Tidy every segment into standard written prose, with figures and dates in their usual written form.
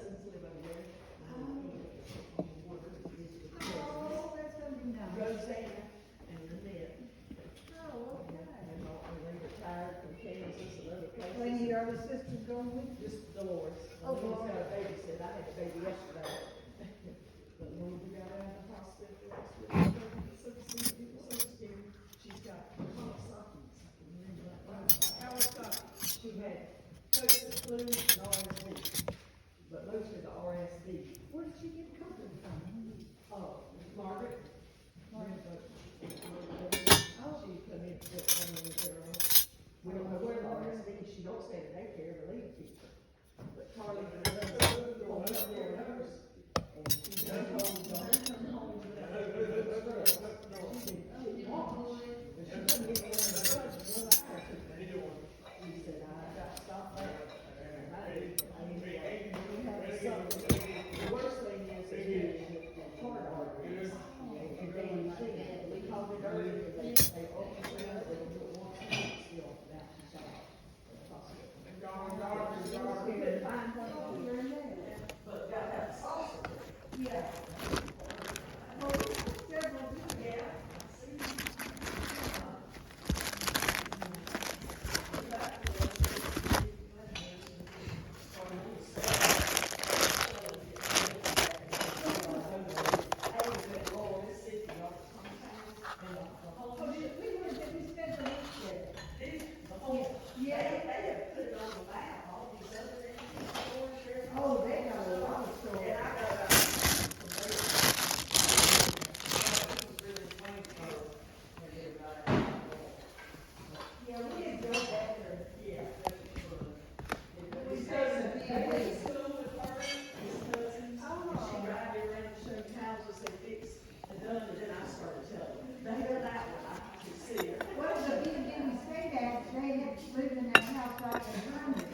cousins live over there. Oh, that's gonna be nice. Rosanna and Lynette. Oh, okay. And they retired from Kansas and other places. Well, any other sisters going with you? Just Dolores. Oh, Dolores Dolores. got a baby, said I had a baby yesterday. But when we got out of the hospital last week, she's got something. How was that? She had COVID, flu, and RSV. But mostly the RSV. Where did she get COVID from? Oh, Margaret. Margaret. Oh. She come in to get one of the girls. We don't know where the RSV, she don't stay in daycare to leave people. But Carly does go up there nurse. And she goes home, don't come home with that. She walks. But she couldn't get one of the drugs, one of ours. She said, I got to stop that. And I mean, we have something. The worst thing is the heart arteries. And then we called it early, and they opened it up, they do it once a week still, now she's out of the hospital. We couldn't find one here and there, but got that saucer. Yeah. Well, several, yeah. Oh, they got a lot of stores. And I got yeah, we didn't go back there. Yeah. His cousin, they went to school with her, his cousin. Oh. She drive me around to show me houses they fixed and done, and then I started telling them. They done that one, I could see her. Well, the B&B we stayed at, they had lived in that house right in Rummage.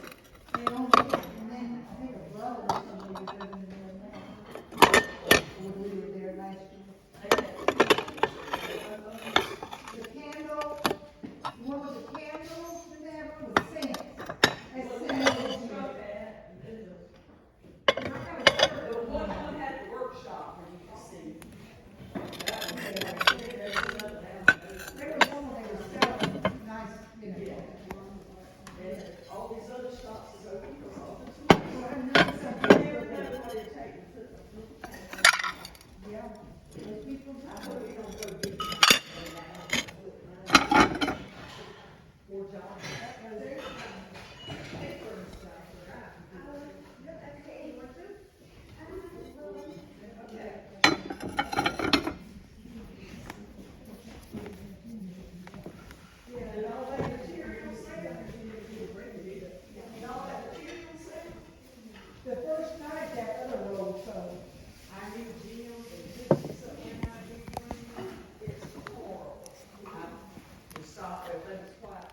They owned it, and then I think a brother or somebody was living there now. When we were there last year. The candle, what was the candle, did they have, what was the scent? That's The one had the workshop where you could see. That one had, there's another down there. There was one where they were selling nice, you know. And all these other shops is open for all the tourists. Well, I know They something. never know what they're taking to them. Yeah, those people. I hope we don't go get poor John. Paper and stuff, right? Okay. Yeah, and all that material sale. And all that material sale. The first night that other road sold. I knew Jim and Dixie, so when I do one, it's horrible. We stopped there, let us quiet.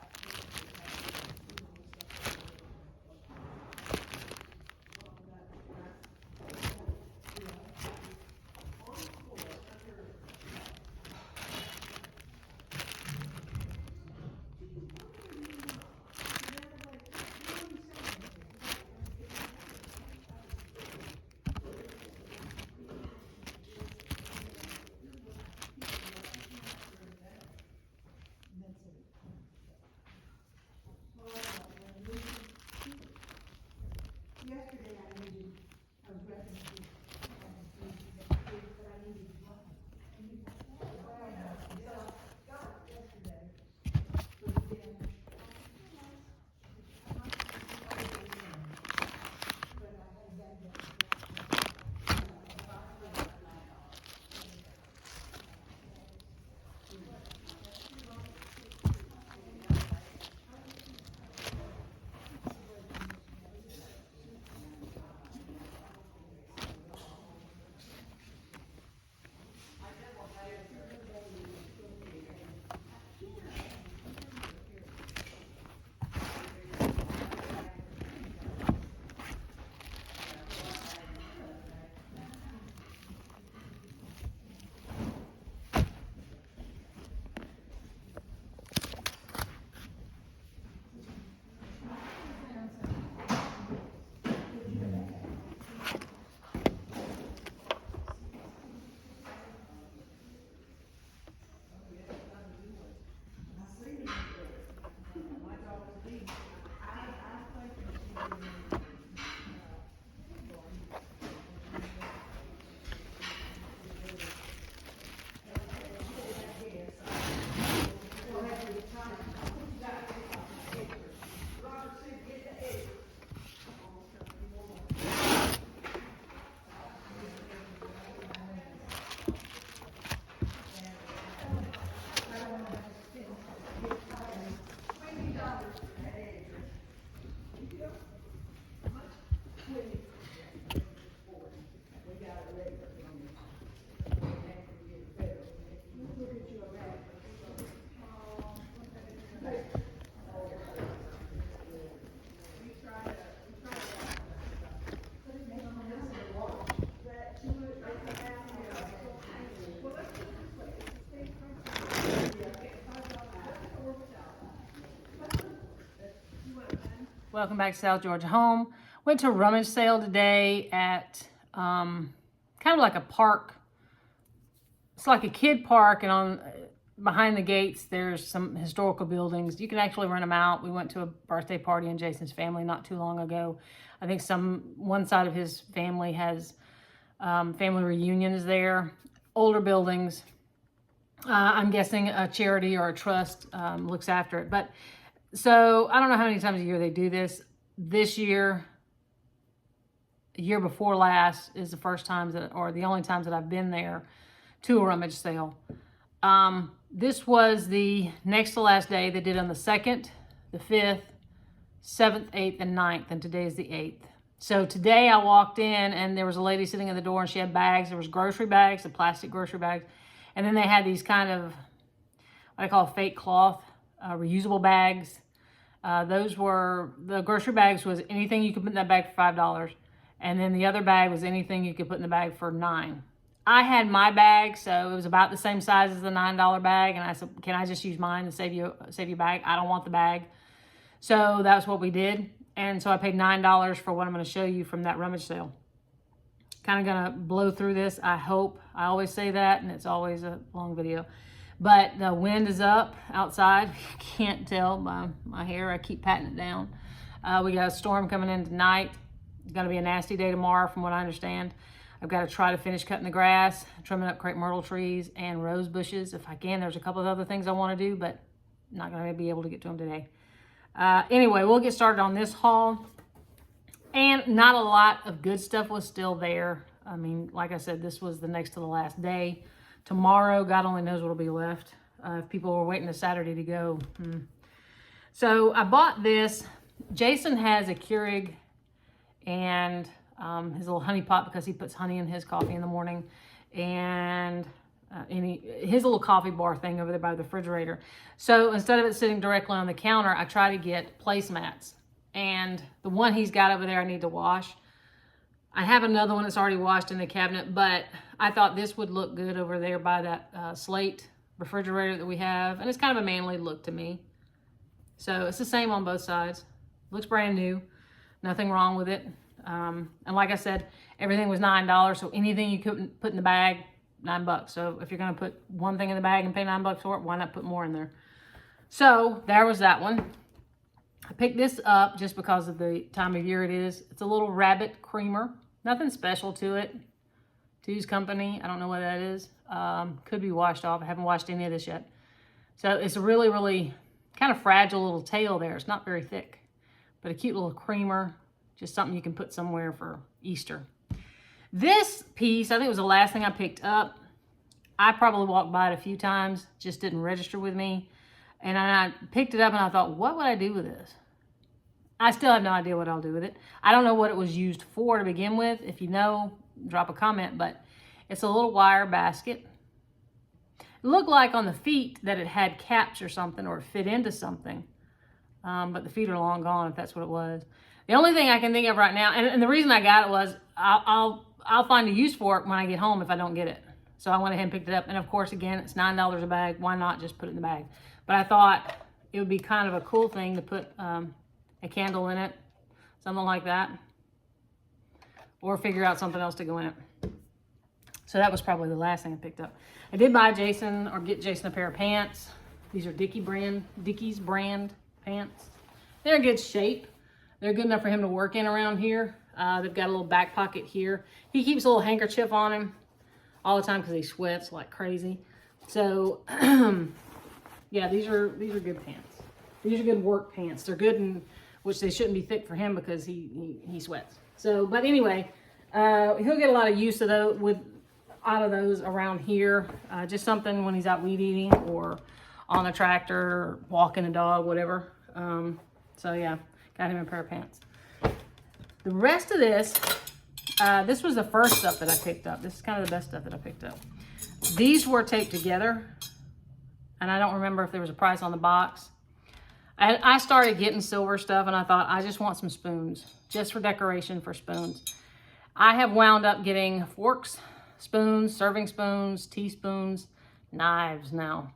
Welcome back to South Georgia Home. Went to a rummage sale today at kind of like a park. It's like a kid park, and on behind the gates there's some historical buildings. You can actually rent them out. We went to a birthday party in Jason's family not too long ago. I think one side of his family has family reunions there. Older buildings. I'm guessing a charity or a trust looks after it. But so I don't know how many times a year they do this. This year, the year before last is the first time or the only times that I've been there to a rummage sale. This was the next to last day. They did on the 2nd, the 5th, 7th, 8th, and 9th, and today is the 8th. So today I walked in and there was a lady sitting at the door and she had bags. There was grocery bags, the plastic grocery bags. And then they had these kind of, what I call fake cloth, reusable bags. Those were, the grocery bags was anything you could put in that bag for $5. And then the other bag was anything you could put in the bag for $9. I had my bag, so it was about the same size as the $9 bag. And I said, can I just use mine to save you bag? I don't want the bag. So that's what we did. And so I paid $9 for what I'm going to show you from that rummage sale. Kind of going to blow through this, I hope. I always say that, and it's always a long video. But the wind is up outside. You can't tell by my hair. I keep patting it down. We got a storm coming in tonight. It's going to be a nasty day tomorrow from what I understand. I've got to try to finish cutting the grass, trimming up crepe myrtle trees and rose bushes if I can. There's a couple of other things I want to do, but I'm not going to be able to get to them today. Anyway, we'll get started on this haul. And not a lot of good stuff was still there. I mean, like I said, this was the next to the last day. Tomorrow, God only knows what will be left. If people were waiting to Saturday to go. So I bought this. Jason has a Keurig and his little honey pot because he puts honey in his coffee in the morning. And his little coffee bar thing over there by the refrigerator. So instead of it sitting directly on the counter, I try to get placemats. And the one he's got over there I need to wash. I have another one that's already washed in the cabinet, but I thought this would look good over there by that slate refrigerator that we have. And it's kind of a manly look to me. So it's the same on both sides. Looks brand new. Nothing wrong with it. And like I said, everything was $9. So anything you could put in the bag, $9. So if you're going to put one thing in the bag and pay $9 for it, why not put more in there? So there was that one. I picked this up just because of the time of year it is. It's a little rabbit creamer. Nothing special to it. Two's Company. I don't know what that is. Could be washed off. I haven't washed any of this yet. So it's a really, really kind of fragile little tail there. It's not very thick. But a cute little creamer. Just something you can put somewhere for Easter. This piece, I think it was the last thing I picked up. I probably walked by it a few times. Just didn't register with me. And I picked it up and I thought, what would I do with this? I still have no idea what I'll do with it. I don't know what it was used for to begin with. If you know, drop a comment. But it's a little wire basket. It looked like on the feet that it had caps or something or it fit into something. But the feet are long gone if that's what it was. The only thing I can think of right now, and the reason I got it was I'll find a use for it when I get home if I don't get it. So I went ahead and picked it up. And of course, again, it's $9 a bag. Why not just put it in the bag? But I thought it would be kind of a cool thing to put a candle in it, something like that. Or figure out something else to go in it. So that was probably the last thing I picked up. I did buy Jason a pair of pants. These are Dickies brand pants. They're in good shape. They're good enough for him to work in around here. They've got a little back pocket here. He keeps a little handkerchief on him all the time because he sweats like crazy. So, yeah, these are good pants. These are good work pants. They're good, which they shouldn't be thick for him because he sweats. So, but anyway, he'll get a lot of use of those out of those around here. Just something when he's out weed eating or on a tractor, or walking a dog, whatever. So yeah, got him a pair of pants. The rest of this, this was the first stuff that I picked up. This is kind of the best stuff that I picked up. These were taped together, and I don't remember if there was a price on the box. I started getting silver stuff, and I thought, I just want some spoons, just for decoration for spoons. I have wound up getting forks, spoons, serving spoons, teaspoons, knives now.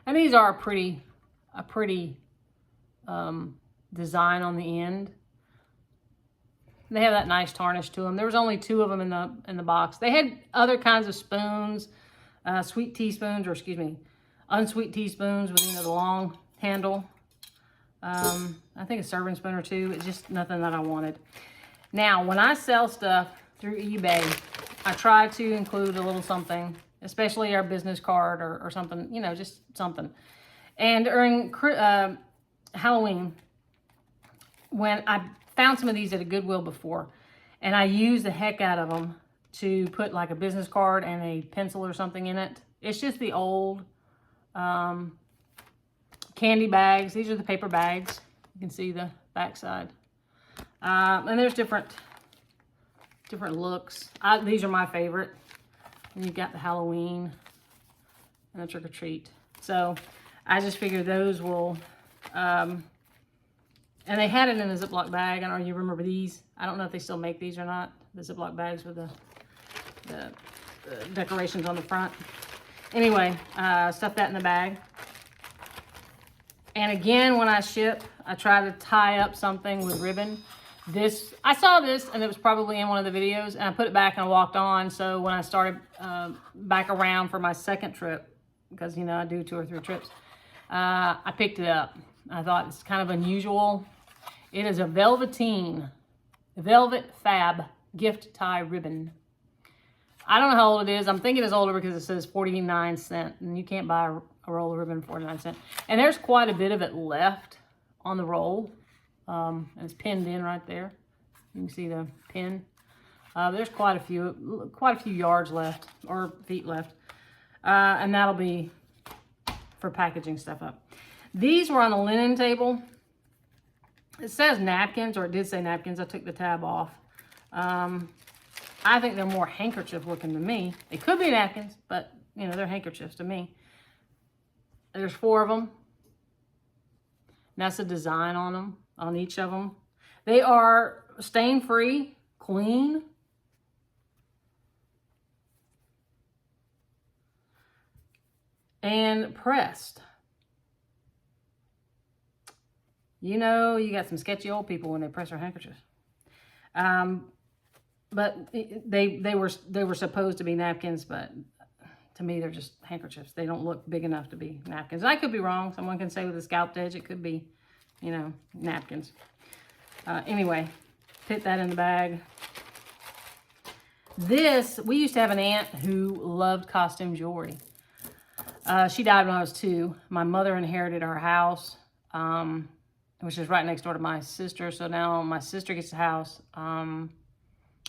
And these are a pretty design on the end. They have that nice tarnish to them. There was only 2 of them in the box. They had other kinds of spoons, sweet teaspoons, or excuse me, unsweet teaspoons with, you know, the long handle. I think a serving spoon or 2. It's just nothing that I wanted. Now, when I sell stuff through eBay, I try to include a little something, especially our business card or something, you know, just something. And during Halloween, when I found some of these at a Goodwill before, and I used the heck out of them to put like a business card and a pencil or something in it. It's just the old candy bags. These are the paper bags. You can see the backside. And there's different looks. These are my favorite. And you've got the Halloween and the trick or treat. So I just figured those will, and they had it in a Ziploc bag. I don't know if you remember these. I don't know if they still make these or not. The Ziploc bags with the decorations on the front. Anyway, stuff that in the bag. And again, when I ship, I try to tie up something with ribbon. I saw this, and it was probably in one of the videos, and I put it back and I walked on. So when I started back around for my second trip, because, you know, I do 2 or 3 trips, I picked it up. I thought it's kind of unusual. It is a velvet fab gift tie ribbon. I don't know how old it is. I'm thinking it's older because it says 49 cents, and you can't buy a roll of ribbon for 49 cents. And there's quite a bit of it left on the roll. And it's pinned in right there. You can see the pin. There's quite a few yards left, or feet left. And that'll be for packaging stuff up. These were on a linen table. It says napkins, or it did say napkins. I took the tab off. I think they're more handkerchief looking to me. They could be napkins, but, you know, they're handkerchiefs to me. There's 4 of them. And that's the design on them, on each of them. They are stain-free, clean. And pressed. You know, you got some sketchy old people when they press their handkerchiefs. But they were supposed to be napkins, but to me they're just handkerchiefs. They don't look big enough to be napkins. I could be wrong. Someone can say with a scalped edge it could be, you know, napkins. Anyway, put that in the bag. We used to have an aunt who loved costume jewelry. She died when I was 2. My mother inherited our house, which is right next door to my sister. So now my sister gets the house.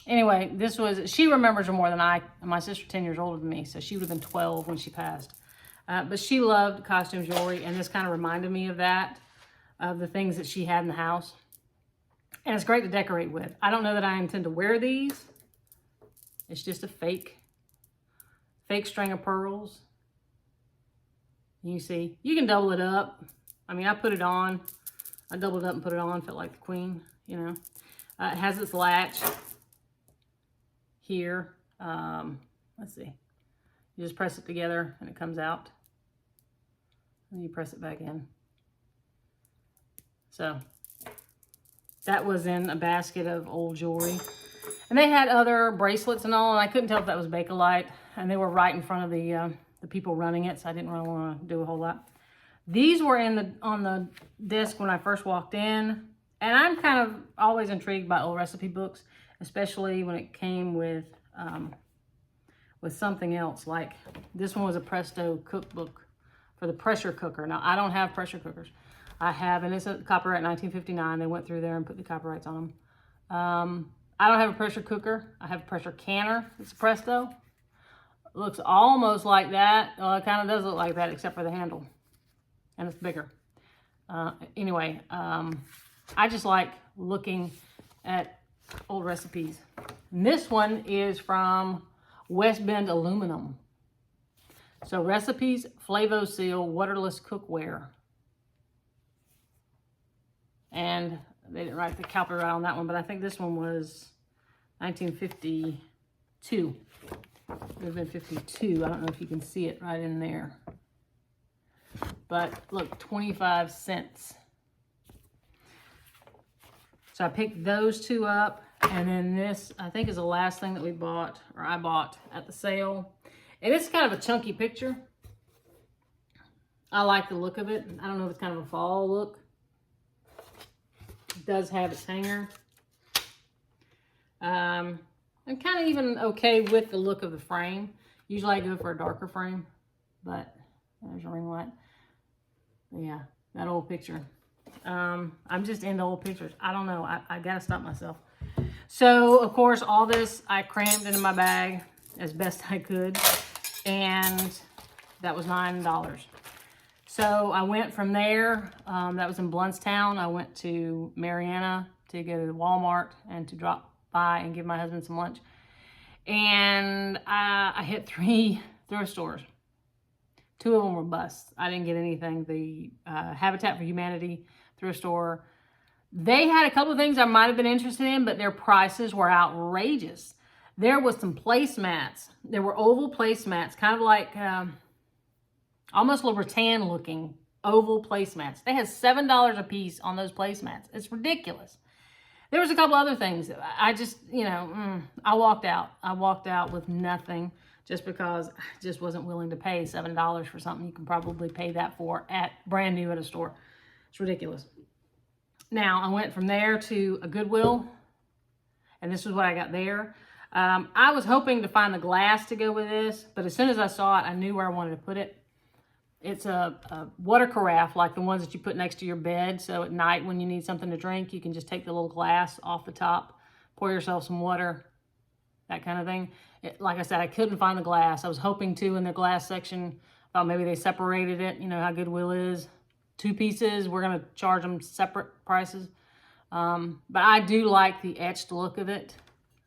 Anyway, she remembers her more than I. My sister's 10 years older than me, so she would have been 12 when she passed. But she loved costume jewelry, and this kind of reminded me of that, of the things that she had in the house. And it's great to decorate with. I don't know that I intend to wear these. It's just a fake string of pearls. You see, you can double it up. I mean, I put it on. I doubled it up and put it on, felt like the queen, you know. It has its latch here. Let's see. You just press it together and it comes out. And you press it back in. So that was in a basket of old jewelry. And they had other bracelets and all, and I couldn't tell if that was Bakelite. And they were right in front of the people running it, so I didn't really want to do a whole lot. These were on the desk when I first walked in. And I'm kind of always intrigued by old recipe books, especially when it came with something else. Like this one was a Presto cookbook for the pressure cooker. Now, I don't have pressure cookers. I have, and it's a copyright 1959. They went through there and put the copyrights on them. I don't have a pressure cooker. I have a pressure canner. It's a Presto. It looks almost like that. Well, it kind of does look like that, except for the handle. And it's bigger. Anyway, I just like looking at old recipes. And this one is from West Bend Aluminum. So recipes, Flavo Seal, waterless cookware. And they didn't write the copyright on that one, but I think this one was 1952. It would have been 52. I don't know if you can see it right in there. But look, 25 cents. So I picked those two up. And then this, I think, is the last thing that we bought, or I bought at the sale. And it's kind of a chunky picture. I like the look of it. I don't know if it's kind of a fall look. It does have its hanger. I'm kind of even okay with the look of the frame. Usually I go for a darker frame, but there's a ring light. Yeah, that old picture. I'm just into old pictures. I don't know. I gotta stop myself. So, of course, all this I crammed into my bag as best I could. And that was $9. So I went from there. That was in Bluntstown. I went to Mariana to go to Walmart and to drop by and give my husband some lunch. And I hit 3 thrift stores. 2 of them were busts. I didn't get anything. The Habitat for Humanity thrift store, they had a couple of things I might have been interested in, but their prices were outrageous. There was some placemats. There were oval placemats, kind of like almost rattan looking oval placemats. They had $7 a piece on those placemats. It's ridiculous. There was a couple other things. I just, I walked out. I walked out with nothing just because I just wasn't willing to pay $7 for something you can probably pay that for at brand new at a store. It's ridiculous. Now, I went from there to a Goodwill, and this is what I got there. I was hoping to find the glass to go with this, but as soon as I saw it, I knew where I wanted to put it. It's a water carafe, like the ones that you put next to your bed. So at night when you need something to drink, you can just take the little glass off the top, pour yourself some water, that kind of thing. Like I said, I couldn't find the glass. I was hoping to in the glass section. Thought maybe they separated it. You know how Goodwill is. 2 pieces, we're going to charge them separate prices. But I do like the etched look of it.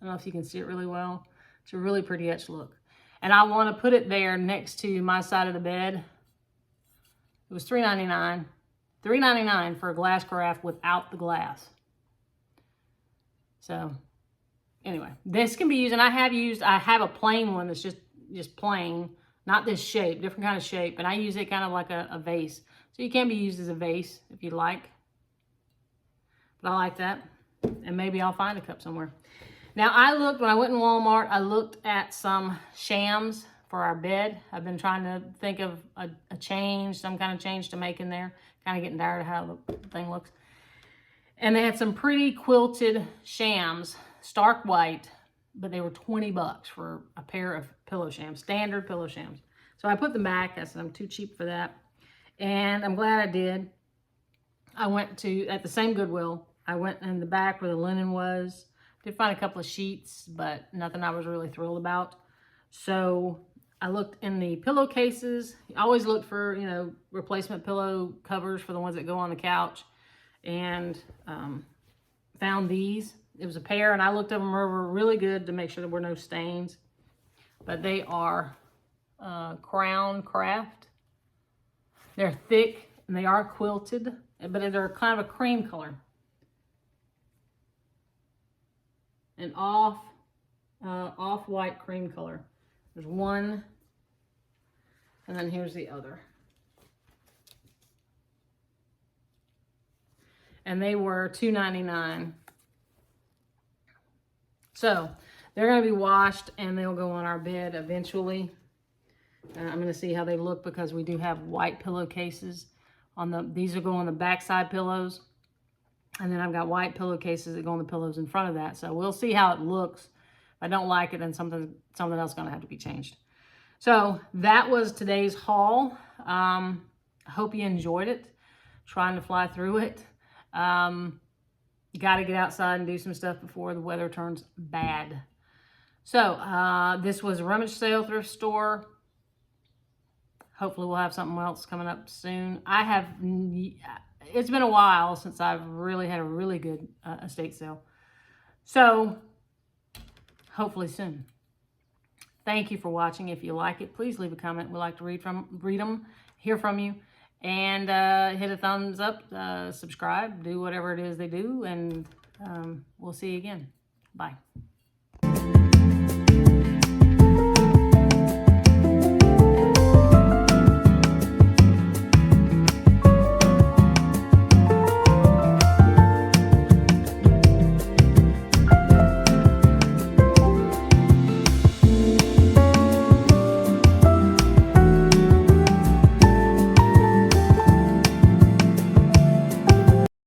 I don't know if you can see it really well. It's a really pretty etched look. And I want to put it there next to my side of the bed. It was $3.99. $3.99 for a glass carafe without the glass. So, anyway, this can be used, and I have a plain one that's just plain, not this shape, different kind of shape, and I use it kind of like a vase. So you can be used as a vase if you like. But I like that. And maybe I'll find a cup somewhere. Now when I went in Walmart, I looked at some shams for our bed. I've been trying to think of a change, some kind of change to make in there. Kind of getting tired of how the thing looks. And they had some pretty quilted shams, stark white, but they were $20 for a pair of pillow shams, standard pillow shams. So I put them back. I said I'm too cheap for that. And I'm glad I did. I went at the same Goodwill. I went in the back where the linen was. Did find a couple of sheets, but nothing I was really thrilled about. So I looked in the pillowcases. I always look for, replacement pillow covers for the ones that go on the couch. And found these. It was a pair, and I looked them over really good to make sure there were no stains. But they are Crown Craft. They're thick and they are quilted, but they're kind of a cream color. An off-white cream color. There's one, and then here's the other. And they were $2.99. So they're going to be washed and they'll go on our bed eventually. I'm going to see how they look because we do have white pillowcases these will go on the backside pillows. And then I've got white pillowcases that go on the pillows in front of that. So we'll see how it looks. If I don't like it, then something else is going to have to be changed. So that was today's haul. I hope you enjoyed it. Trying to fly through it. Got to get outside and do some stuff before the weather turns bad. So this was a Rummage Sale thrift store. Hopefully we'll have something else coming up soon. It's been a while since I've really had a really good estate sale. So hopefully soon. Thank you for watching. If you like it, please leave a comment. We like to read them, hear from you. And hit a thumbs up, subscribe, do whatever it is they do. And we'll see you again. Bye.